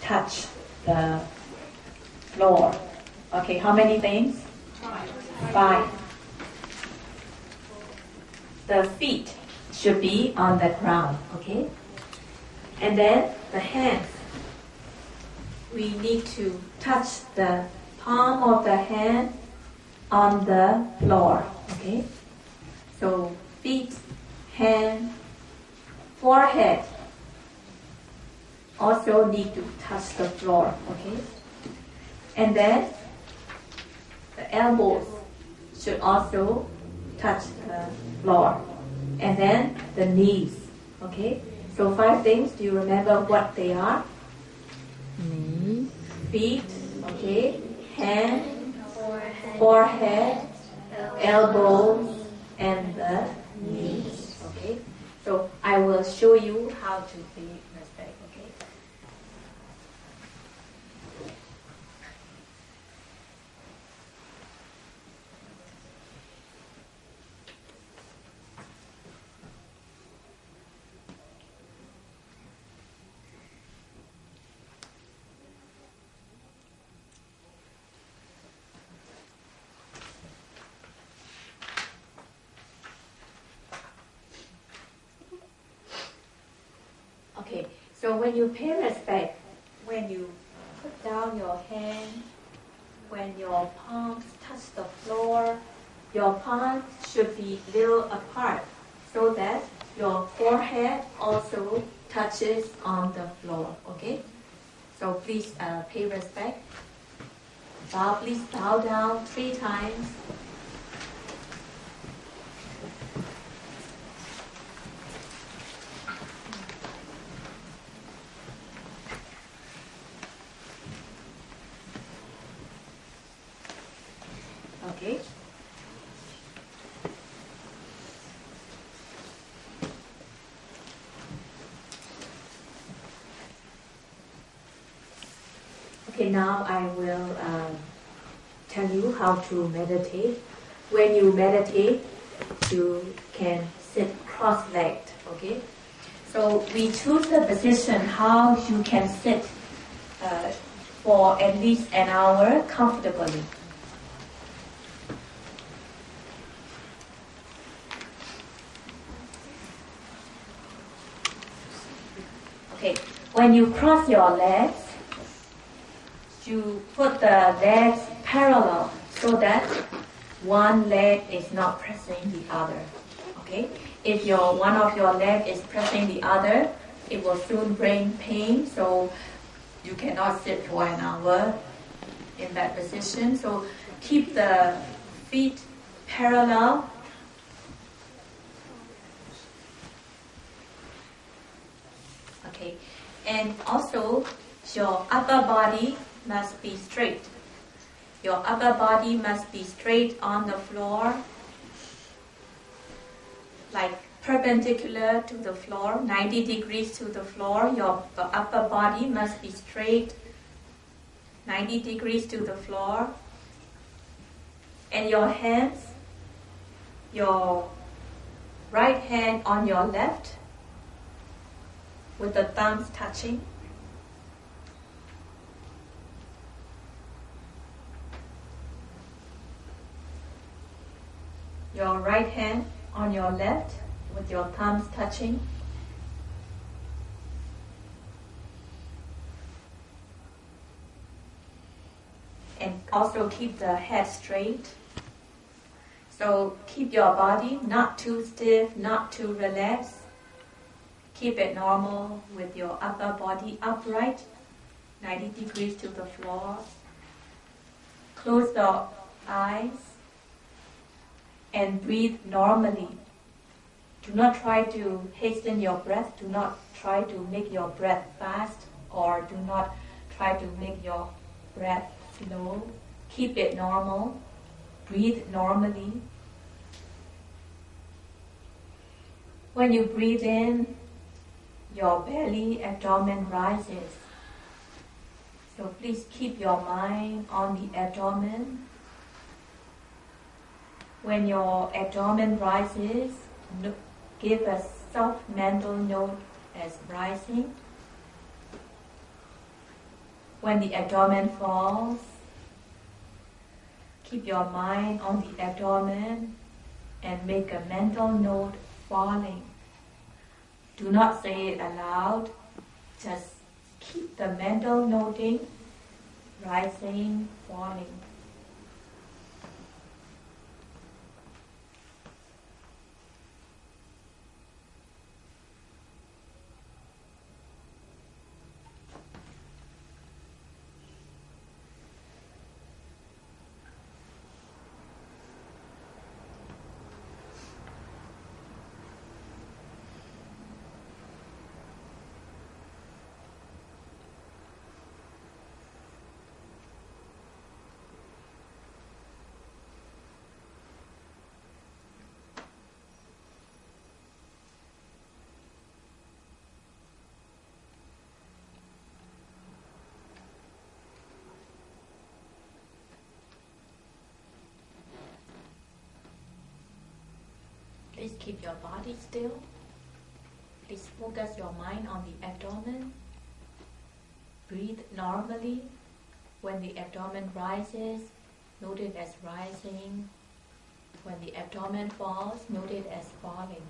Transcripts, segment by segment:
touch the floor. Okay, how many things? 5. The feet should be on the ground, okay? And then the hands. We need to touch the palm of the hand on the floor, okay? So feet, hand, forehead also need to touch the floor, okay? And then the elbows should also touch the floor. And then the knees, okay? So 5 things, do you remember what they are? Knees, Feet, okay? Hand, forehead, elbows, and the knees, okay? So I will show you how to pay respect, okay? Okay, so when you pay respect, when you put down your hand, when your palms touch the floor, your palms should be little apart so that your forehead also touches on the floor, okay? So please pay respect. Please bow down 3 times. Okay. Okay, now I will tell you how to meditate. When you meditate, you can sit cross-legged, okay? So we choose the position how you can sit for at least an hour comfortably. Okay, when you cross your legs, you put the legs parallel so that one leg is not pressing the other. Okay? If one of your leg is pressing the other, it will soon bring pain, so you cannot sit for an hour in that position. So keep the feet parallel. Okay, and also your upper body must be straight. Your upper body must be straight on the floor, like perpendicular to the floor, 90 degrees to the floor. Your upper body must be straight, 90 degrees to the floor. And your hands, your right hand on your left, with the thumbs touching. Your right hand on your left with your thumbs touching. And also keep the head straight. So keep your body not too stiff, not too relaxed. Keep it normal with your upper body upright, 90 degrees to the floor. Close the eyes and breathe normally. Do not try to hasten your breath. Do not try to make your breath fast, or do not try to make your breath slow. Keep it normal. Breathe normally. When you breathe in, your belly, abdomen rises. So please keep your mind on the abdomen. When your abdomen rises, give a soft mental note as rising. When the abdomen falls, keep your mind on the abdomen and make a mental note falling. Do not say it aloud, just keep the mental noting, rising, falling. Please keep your body still. Please focus your mind on the abdomen. Breathe normally. When the abdomen rises, note it as rising. When the abdomen falls, note it as falling.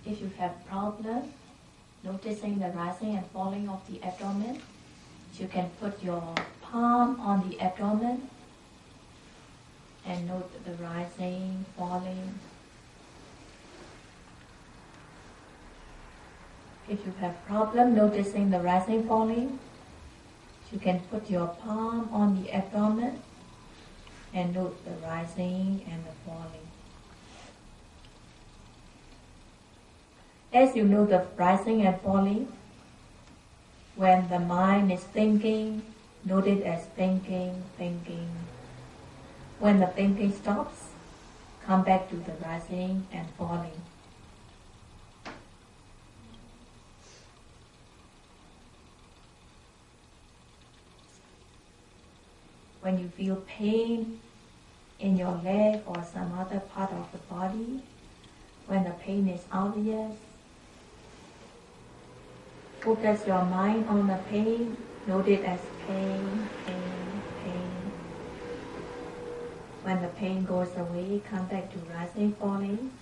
If you have problem noticing the rising and falling of the abdomen, you can put your palm on the abdomen and note the rising, falling. If you have problem noticing the rising, falling, you can put your palm on the abdomen and note the rising and the falling. As you know the rising and falling, when the mind is thinking, note it as thinking, thinking. When the thinking stops, come back to the rising and falling. When you feel pain in your leg or some other part of the body, when the pain is obvious, focus your mind on the pain, note it as pain, pain, pain. When the pain goes away, come back to rising, falling.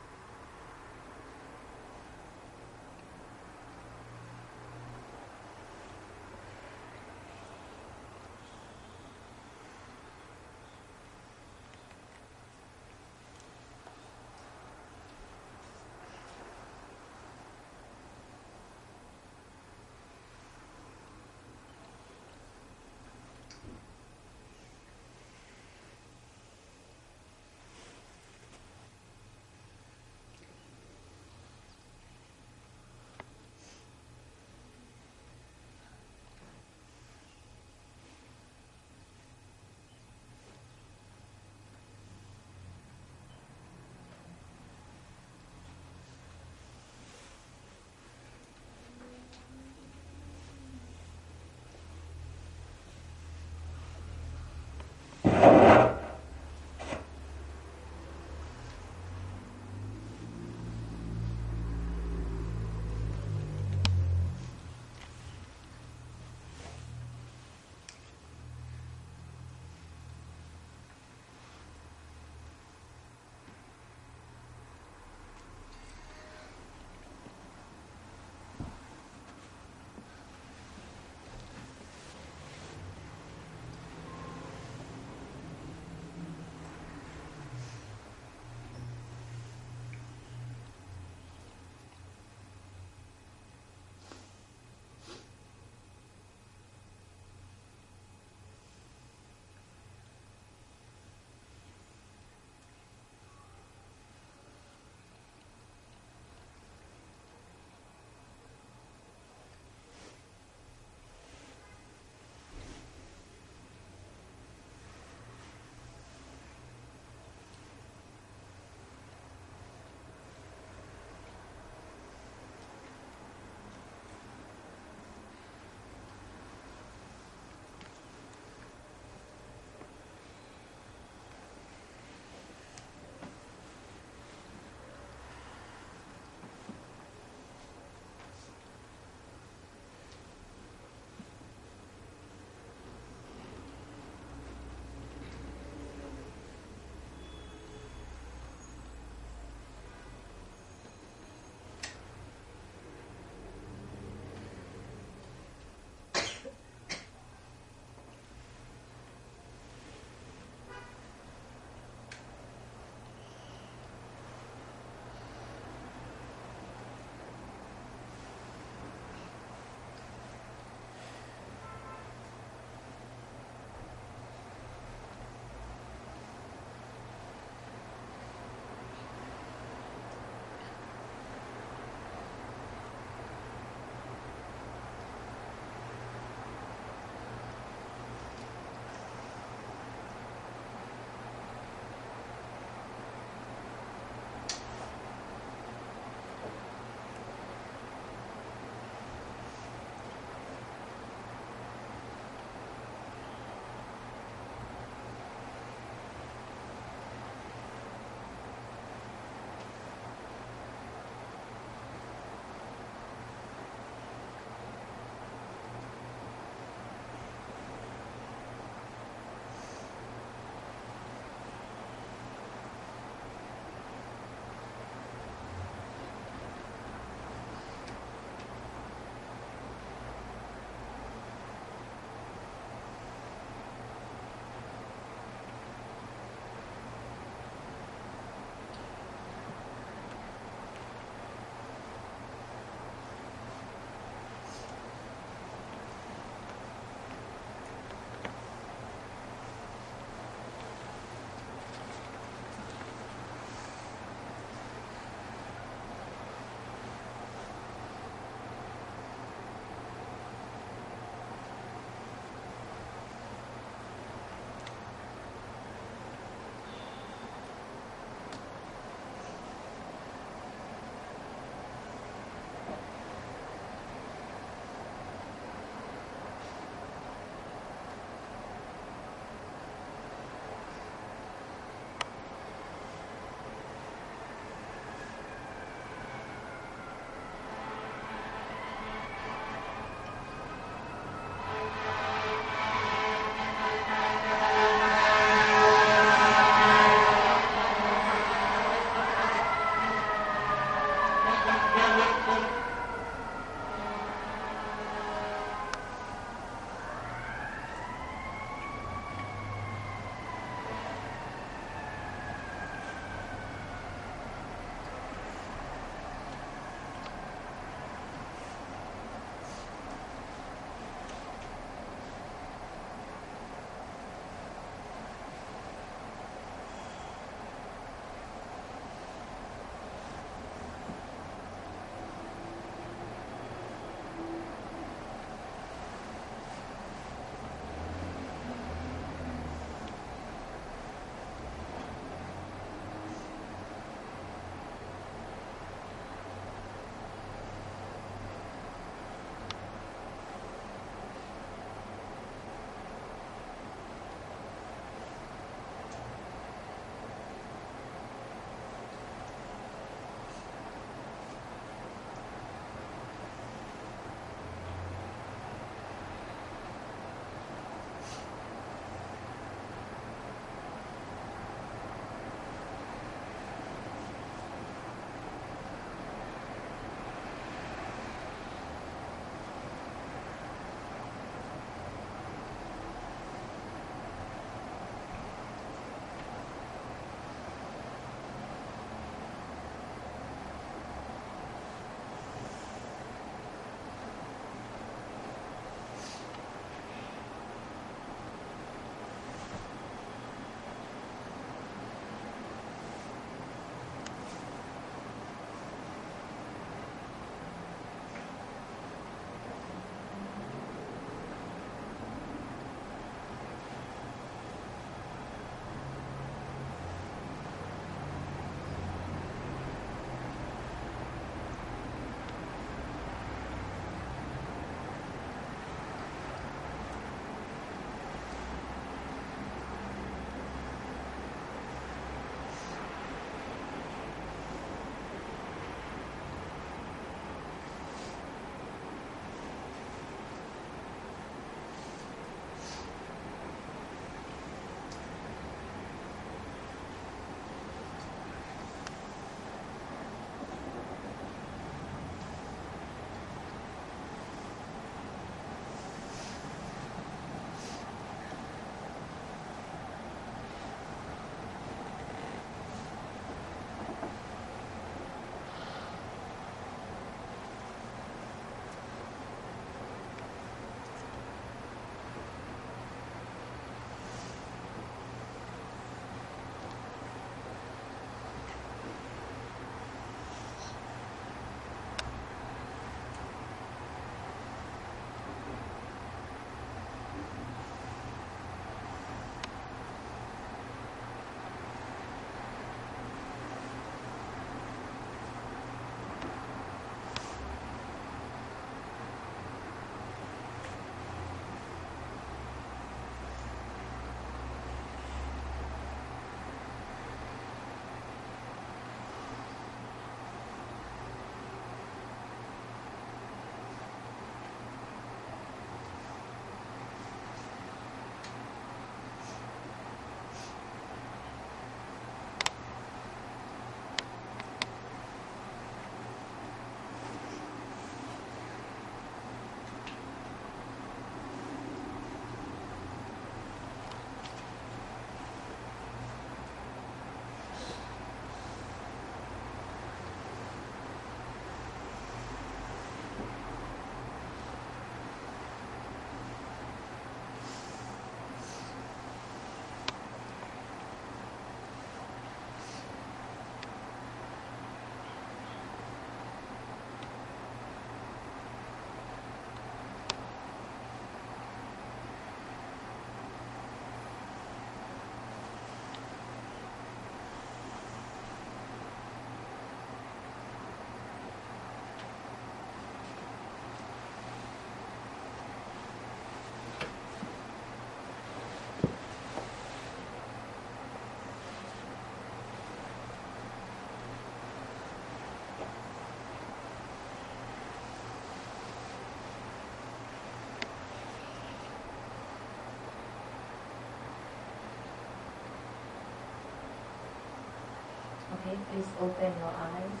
Okay, please open your eyes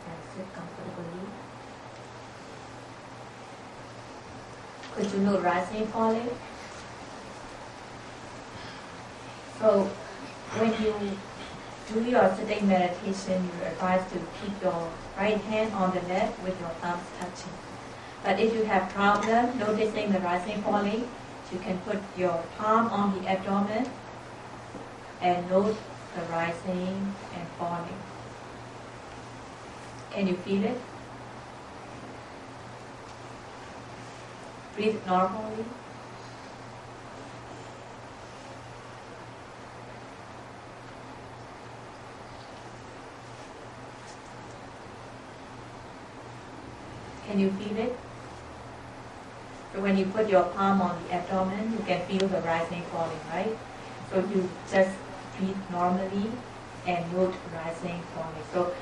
and sit comfortably. Could you note rising, falling? So when you do your sitting meditation, you're advised to keep your right hand on the neck with your thumbs touching. But if you have problem noticing the rising, falling, you can put your palm on the abdomen and note the rising and falling. Can you feel it? Breathe normally. Can you feel it? So when you put your palm on the abdomen, you can feel the rising, falling, right? So you just breathe normally and note rising, falling. So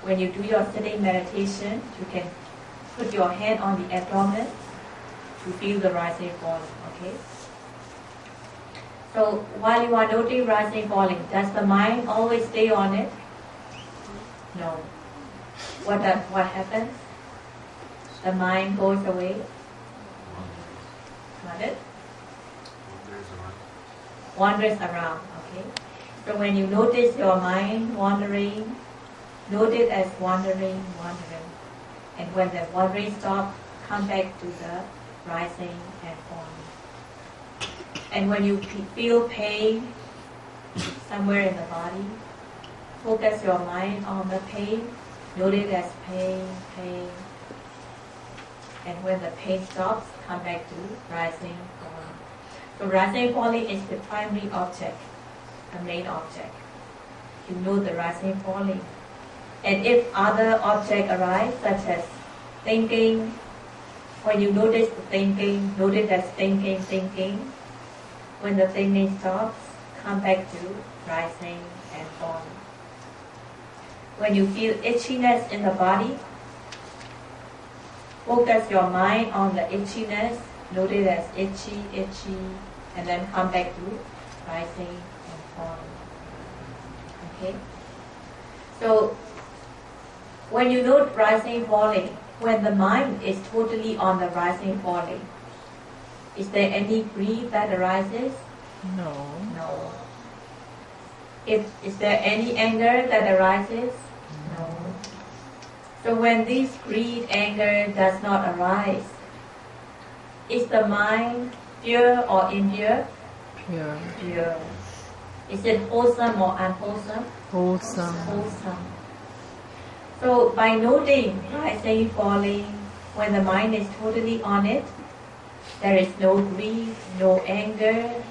when you do your sitting meditation, you can put your hand on the abdomen to feel the rising, falling, okay? So while you are noting rising, falling, does the mind always stay on it? No. What happens? The mind goes away. Got it? Wanders around, okay? So when you notice your mind wandering, note it as wandering. And when the wandering stops, come back to the rising and falling. And when you feel pain somewhere in the body, focus your mind on the pain, note it as pain. And when the pain stops, come back to rising, falling. So rising, falling is the primary object, the main object. You know the rising, falling. And if other objects arise, such as thinking, when you notice the thinking, note it as thinking. When the thinking stops, come back to rising and falling. When you feel itchiness in the body, focus your mind on the itchiness, note it as itchy, and then come back to rising and falling. Okay? So, when you note rising, falling, when the mind is totally on the rising, falling, is there any greed that arises? No. Is there any anger that arises? No. So when this greed, anger does not arise, is the mind pure or impure? Pure. Is it wholesome or unwholesome? Wholesome. So by noting rising, falling, when the mind is totally on it, there is no greed, no anger.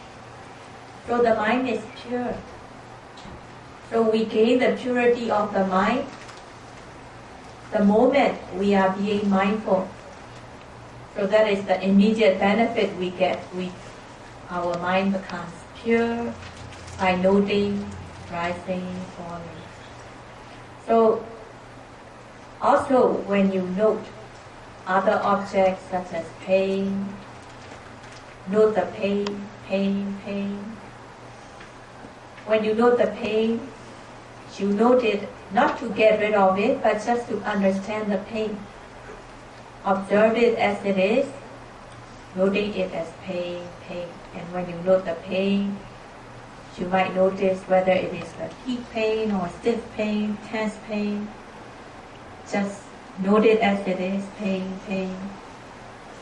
So the mind is pure. So we gain the purity of the mind the moment we are being mindful. So that is the immediate benefit we get. Our mind becomes pure by noting rising, falling. So also when you note other objects such as pain, note the pain. When you note the pain, you note it not to get rid of it, but just to understand the pain. Observe it as it is, noting it as pain. And when you note the pain, you might notice whether it is a heat pain or stiff pain, tense pain. Just note it as it is, pain.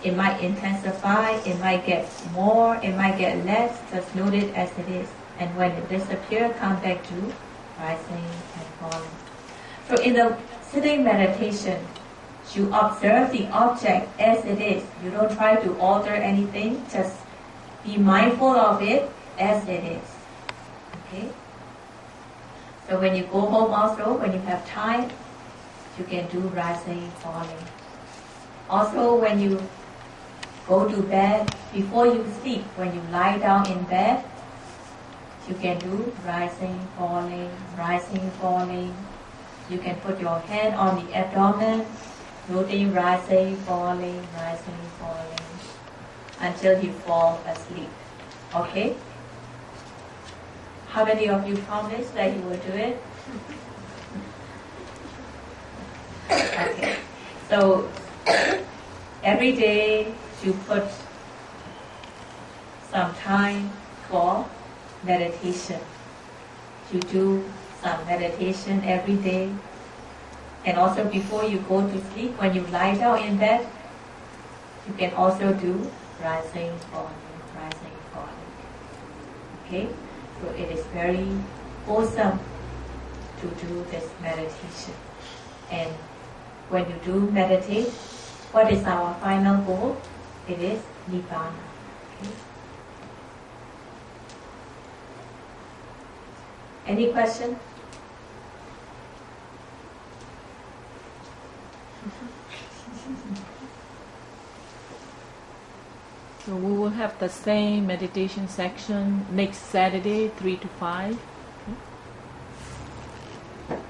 It might intensify, it might get more, it might get less, just note it as it is. And when it disappears, come back to rising and falling. So in the sitting meditation, you observe the object as it is. You don't try to alter anything, just be mindful of it as it is. Okay? So when you go home also, when you have time, you can do rising, falling. Also when you go to bed, before you sleep, when you lie down in bed, you can do rising, falling. You can put your hand on the abdomen, noting rising, falling, until you fall asleep. Okay? How many of you promise that you will do it? Okay. So every day you put some time for meditation. You do some meditation every day. And also before you go to sleep, when you lie down in bed, you can also do rising, falling, rising, falling. Okay? So it is very awesome to do this meditation. And when you do meditate, what is our final goal? It is Nibbana. Okay? Any question? So we will have the same meditation section next Saturday, 3 to 5. Okay.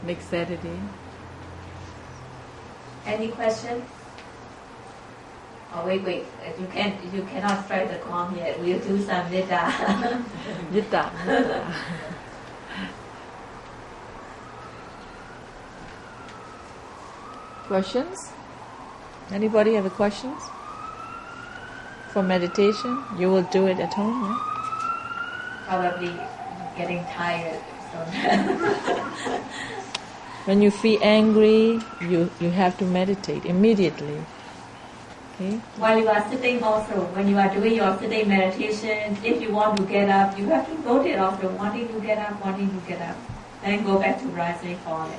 Next Saturday. Any question? Oh wait, you cannot strike the gong yet. We'll do some nidda. Nidda. Questions? Anybody have a questions? For meditation? You will do it at home, yeah? Probably getting tired. So when you feel angry, you have to meditate immediately. Okay? While you are sitting also, when you are doing your sitting meditation, if you want to get up, you have to note also, wanting to get up. Then go back to rising, falling.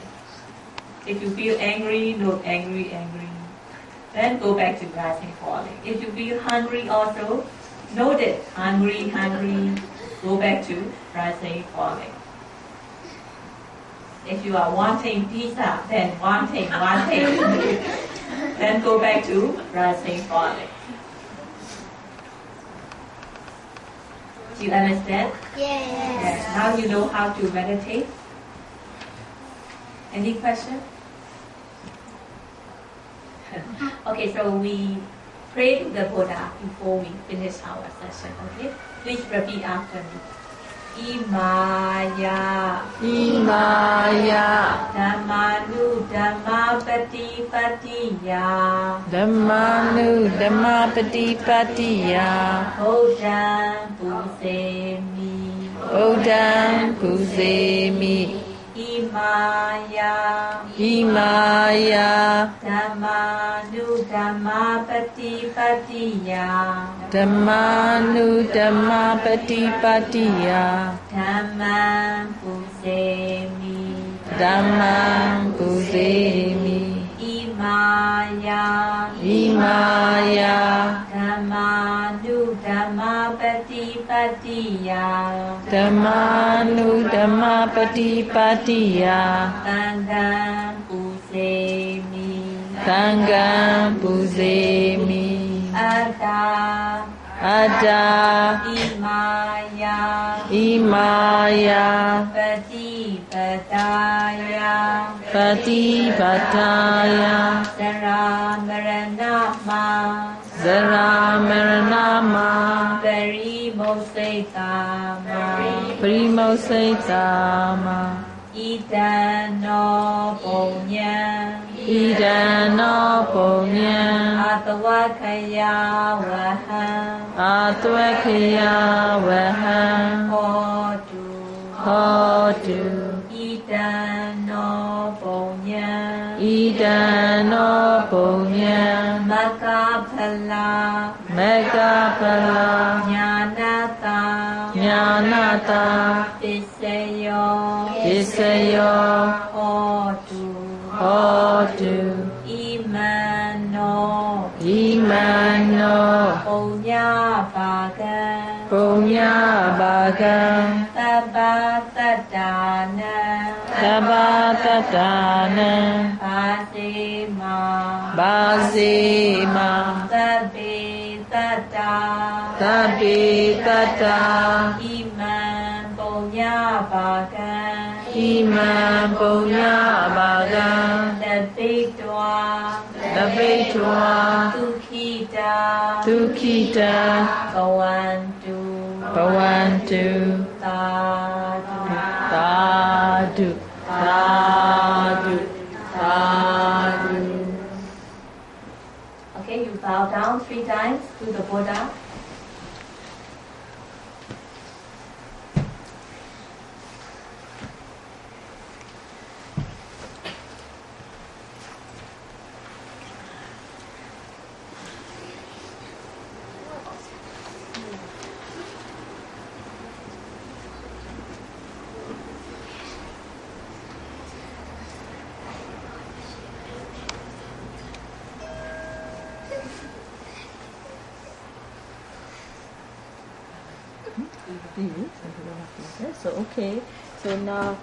If you feel angry, note angry. Then go back to rising, falling. If you feel hungry also, note it, hungry. Go back to rising, falling. If you are wanting pizza, then wanting. Then go back to rising, falling. Do you understand? Yes. Now you know how to meditate. Any question? Okay, so we pray to the Buddha before we finish our session, okay? Please repeat after me. Imaya Dhammanu Dhammapatipatiya Dhammanu Dhammapatipatiya Odam Pusemi Imaya Dhammanu Dhammapatipatiya Dhammanu Dhammapatipatiya Dhammam Pusemi Imaya Dhammanu Dhammapatipatiya Dhammanu Dhammapatipatiya Tanggam Pusemi Ada Imaya Patipataya Zaramaranama Primosaitama Idano Ponyan Atwakaya Vaham Hodu Idano Ponyan Magapala Jnanata Visayo Hodu Imano Punya Bhagan Tabatadana Bazima Tabitata Imam Punya Bhagan Dabitwa Tukita Pawantu Tadu Okay, you bow down 3 times to the Buddha. So okay. So now